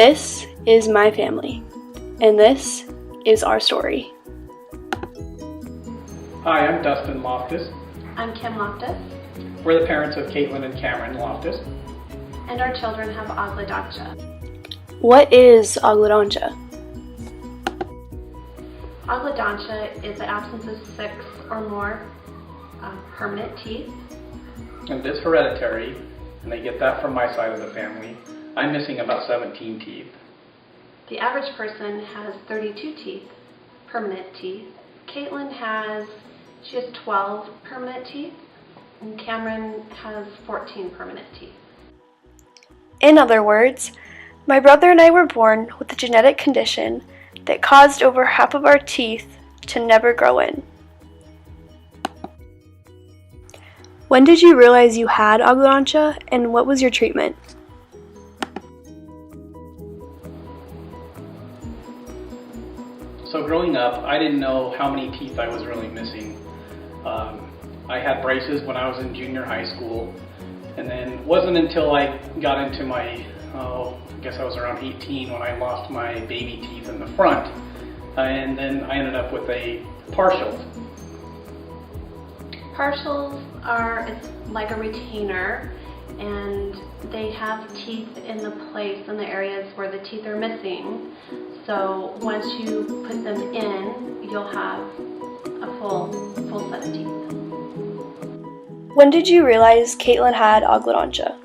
This is my family, and this is our story. Hi, I'm Dustin Loftus. I'm Kim Loftus. We're the parents of Caitlin and Cameron Loftus. And our children have oglodontia. What is oglodontia? Oglodontia is the absence of 6 or more permanent teeth. And it's hereditary, and they get that from my side of the family. I'm missing about 17 teeth. The average person has 32 teeth, permanent teeth. Caitlin has 12 permanent teeth, and Cameron has 14 permanent teeth. In other words, my brother and I were born with a genetic condition that caused over half of our teeth to never grow in. When did you realize you had oglodontia, and what was your treatment? So growing up, I didn't know how many teeth I was really missing. I had braces when I was in junior high school, and then it wasn't until I got into my, I guess I was around 18 when I lost my baby teeth in the front, and then I ended up with a partial. Partials it's like a retainer, and they have teeth in the place in the areas where the teeth are missing. So once you put them in, you'll have a full set of teeth. When did you realize Caitlin had oglodontia?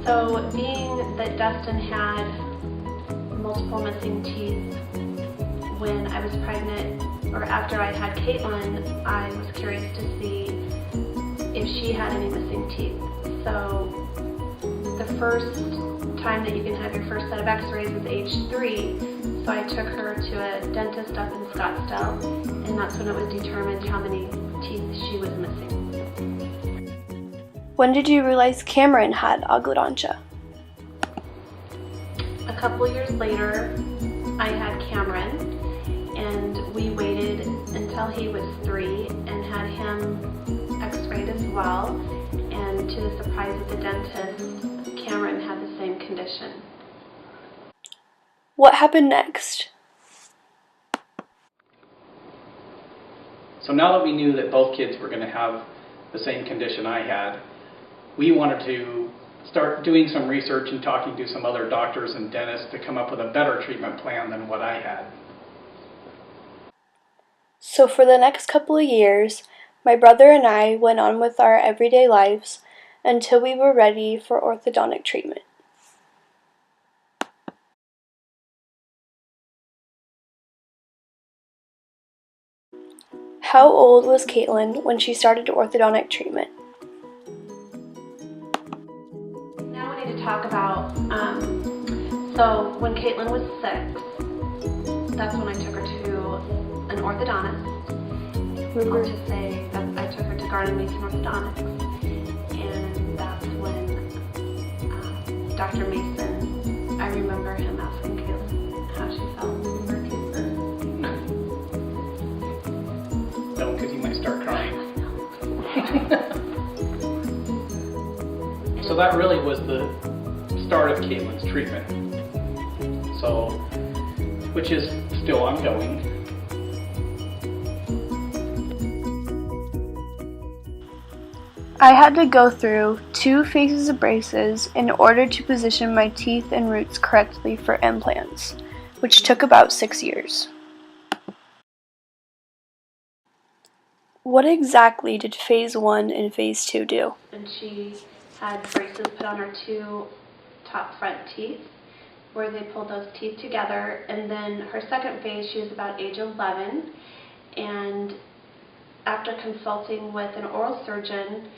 So being that Dustin had multiple missing teeth when I was pregnant, or after I had Caitlin, I was curious to see if she had any missing teeth. So the first time that you can have your first set of x-rays is age 3, so I took her to a dentist up in Scottsdale, and that's when it was determined how many teeth she was missing. When did you realize Cameron had oglodontia? A couple years later, I had Cameron, and we waited until he was 3 and had him x-rayed as well, and to the surprise of the dentist, Cameron had the same condition. What happened next? So now that we knew that both kids were going to have the same condition I had, we wanted to start doing some research and talking to some other doctors and dentists to come up with a better treatment plan than what I had. So for the next couple of years, my brother and I went on with our everyday lives until we were ready for orthodontic treatment. How old was Caitlin when she started orthodontic treatment? Now we need to talk about, so when Caitlin was 6, that's when I took her to an orthodontist. Or to say that I took her to Garden Mason Orthodontics, and that's when Dr. Mason, I remember him asking Caitlin how she felt with her teeth. No, because you might start crying. So that really was the start of Caitlin's treatment. So, which is still ongoing. I had to go through 2 phases of braces in order to position my teeth and roots correctly for implants, which took about 6 years. What exactly did phase 1 and phase 2 do? And she had braces put on her 2 top front teeth, where they pulled those teeth together. And then her second phase, she was about age 11, and after consulting with an oral surgeon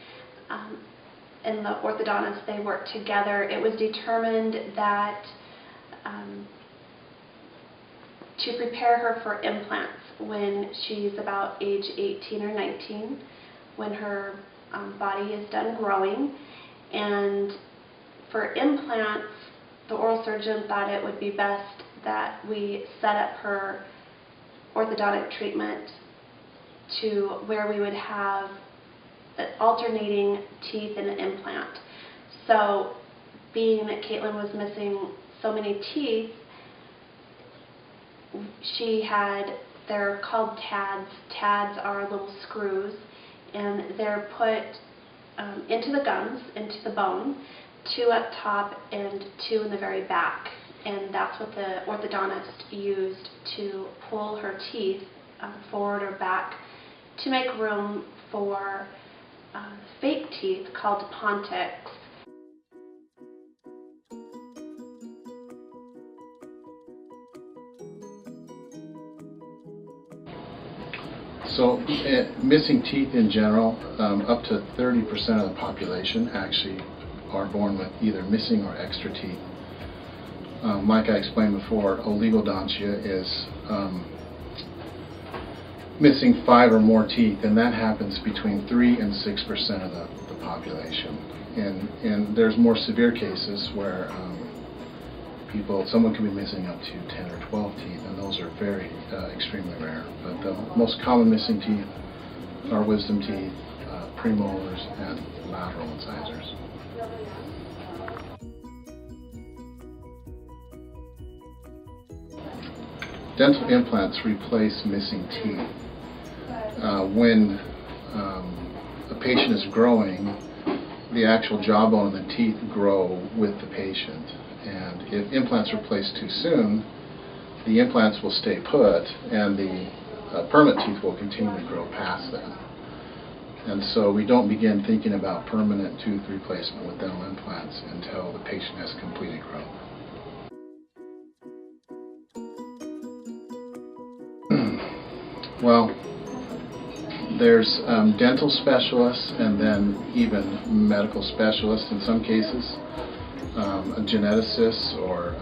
and the orthodontist, they worked together. It was determined that to prepare her for implants when she's about age 18 or 19, when her body is done growing. And for implants, the oral surgeon thought it would be best that we set up her orthodontic treatment to where we would have alternating teeth and an implant. So being that Caitlin was missing so many teeth, they're called TADs. TADs are little screws, and they're put into the gums, into the bone, 2 up top and 2 in the very back. And that's what the orthodontist used to pull her teeth forward or back to make room for fake teeth called Pontics. So missing teeth in general, up to 30% of the population actually are born with either missing or extra teeth. Like I explained before, oligodontia is missing 5 or more teeth, and that happens between 3 and 6% of the population. And there's more severe cases where someone can be missing up to 10 or 12 teeth, and those are very extremely rare. But the most common missing teeth are wisdom teeth, premolars, and lateral incisors. Dental implants replace missing teeth. When a patient is growing, the actual jawbone and the teeth grow with the patient. And if implants are placed too soon, the implants will stay put and the permanent teeth will continue to grow past them. And so we don't begin thinking about permanent tooth replacement with dental implants until the patient has completed growth. Well, there's dental specialists and then even medical specialists in some cases. A geneticist or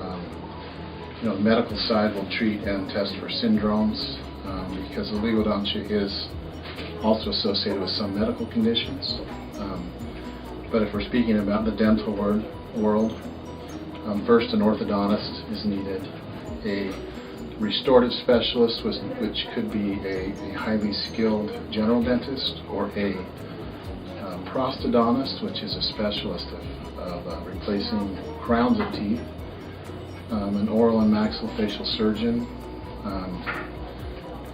the medical side will treat and test for syndromes because oligodontia is also associated with some medical conditions. But if we're speaking about the dental world, first an orthodontist is needed, a restorative specialist, which could be a highly skilled general dentist, or a prosthodontist, which is a specialist of replacing crowns of teeth, an oral and maxillofacial surgeon,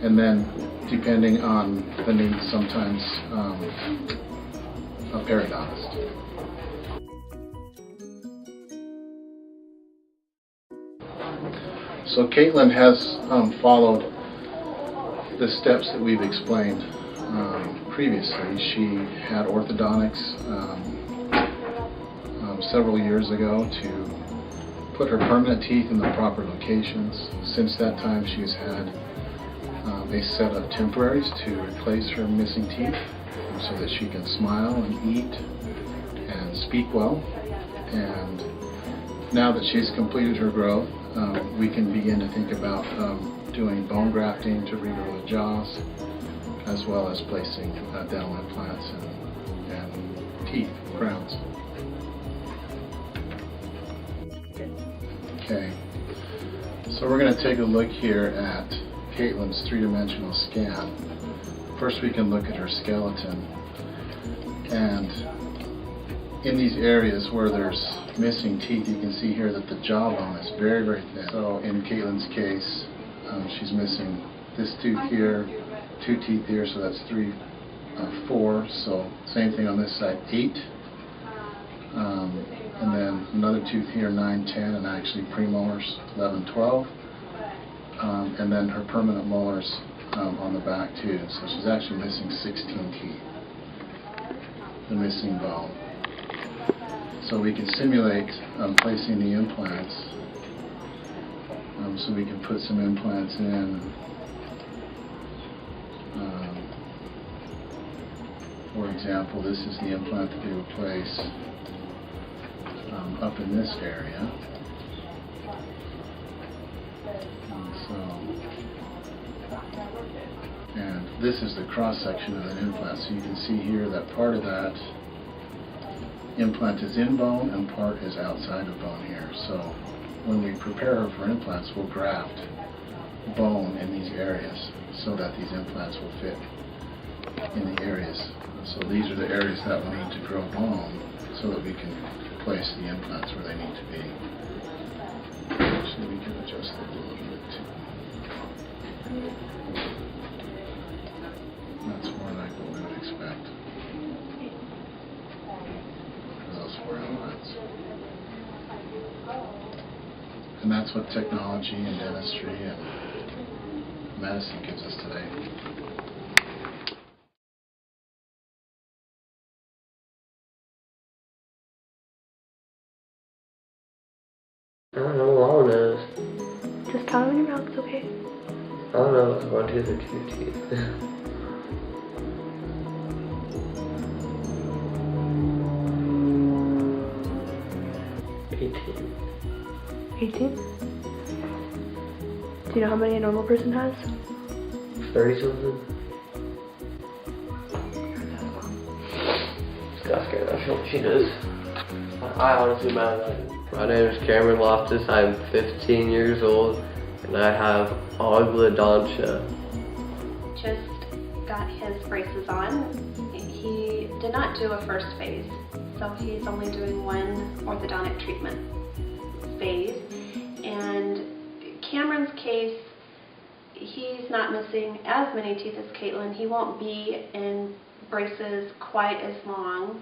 and then, depending on the needs, sometimes a periodontist. So Caitlin has followed the steps that we've explained previously. She had orthodontics several years ago to put her permanent teeth in the proper locations. Since that time, she's had a set of temporaries to replace her missing teeth so that she can smile and eat and speak well. And now that she's completed her growth, we can begin to think about doing bone grafting to regrow the jaws, as well as placing dental implants and teeth crowns. Okay, so we're going to take a look here at Caitlin's 3-dimensional scan. First, we can look at her skeleton, and in these areas where there's missing teeth, you can see here that the jawbone is very, very thin. So in Caitlin's case, she's missing this tooth here, 2 teeth here, so that's 3, 4. So same thing on this side, 8. And then another tooth here, 9, 10, and actually premolars, 11, 12. And then her permanent molars on the back too. So she's actually missing 16 teeth, the missing bone. So we can simulate placing the implants. So we can put some implants in. For example, this is the implant that they would place up in this area. And this is the cross section of an implant. So you can see here that part of that implant is in bone and part is outside of bone here. So when we prepare her for implants, we'll graft bone in these areas so that these implants will fit in the areas. So these are the areas that we need to grow bone so that we can place the implants where they need to be. Actually, we can adjust it a little bit too. That's more like what we would expect for those 4 implants. And that's what technology and dentistry and medicine gives us today. I don't know, long nose. Just tell me your mouth, it's okay. I don't know if it's 1 tooth or 2 teeth. $18. 18? Do you know how many a normal person has? 30 something. Scott's scared. I feel like she does. I honestly might not. My name is Cameron Loftus. I'm 15 years old and I have oglodontia. Just got his braces on. He did not do a first phase, so he's only doing 1 orthodontic treatment phase. And Cameron's case, he's not missing as many teeth as Caitlin. He won't be in braces quite as long.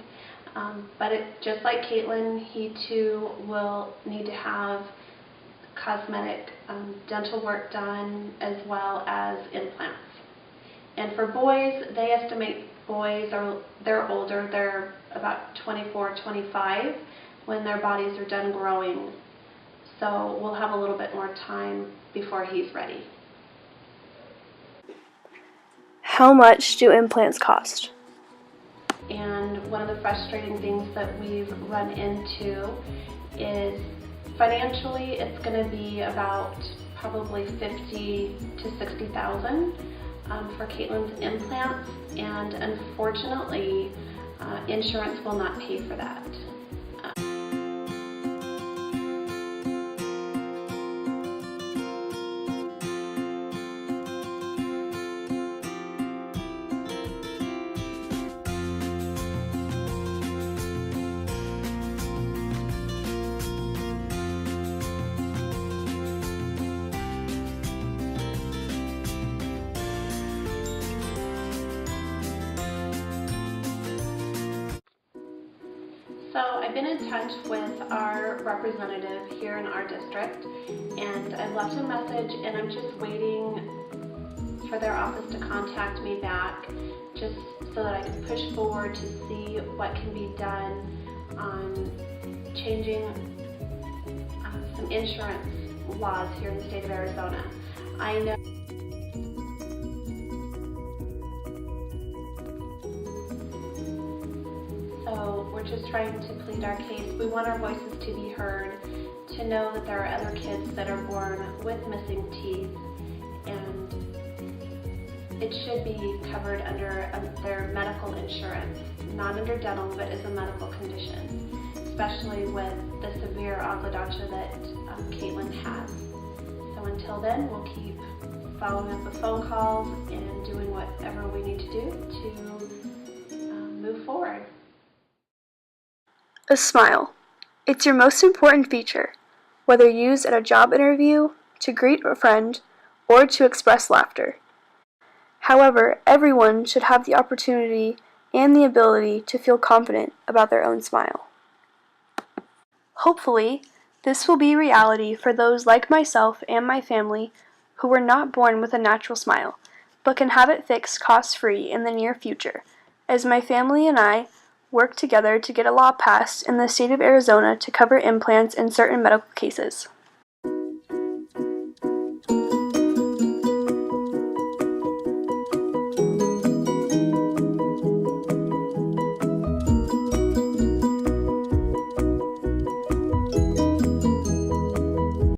But just like Caitlin, he too will need to have cosmetic dental work done as well as implants. And for boys, they estimate boys they're older, they're about 24, 25 when their bodies are done growing. So we'll have a little bit more time before he's ready. How much do implants cost? And one of the frustrating things that we've run into is financially it's going to be about probably $50,000 to $60,000 for Caitlin's implants, and unfortunately insurance will not pay for that. So I've been in touch with our representative here in our district, and I've left a message, and I'm just waiting for their office to contact me back just so that I can push forward to see what can be done on changing some insurance laws here in the state of Arizona. I know So we're just trying to plead our case. We want our voices to be heard, to know that there are other kids that are born with missing teeth, and it should be covered under their medical insurance, not under dental, but as a medical condition, especially with the severe oglodontia that Caitlin has. So until then, we'll keep following up with phone calls and doing whatever we need to do to move forward. A smile. It's your most important feature, whether used at a job interview, to greet a friend, or to express laughter. However, everyone should have the opportunity and the ability to feel confident about their own smile. Hopefully, this will be reality for those like myself and my family who were not born with a natural smile, but can have it fixed cost-free in the near future, as my family and I work together to get a law passed in the state of Arizona to cover implants in certain medical cases.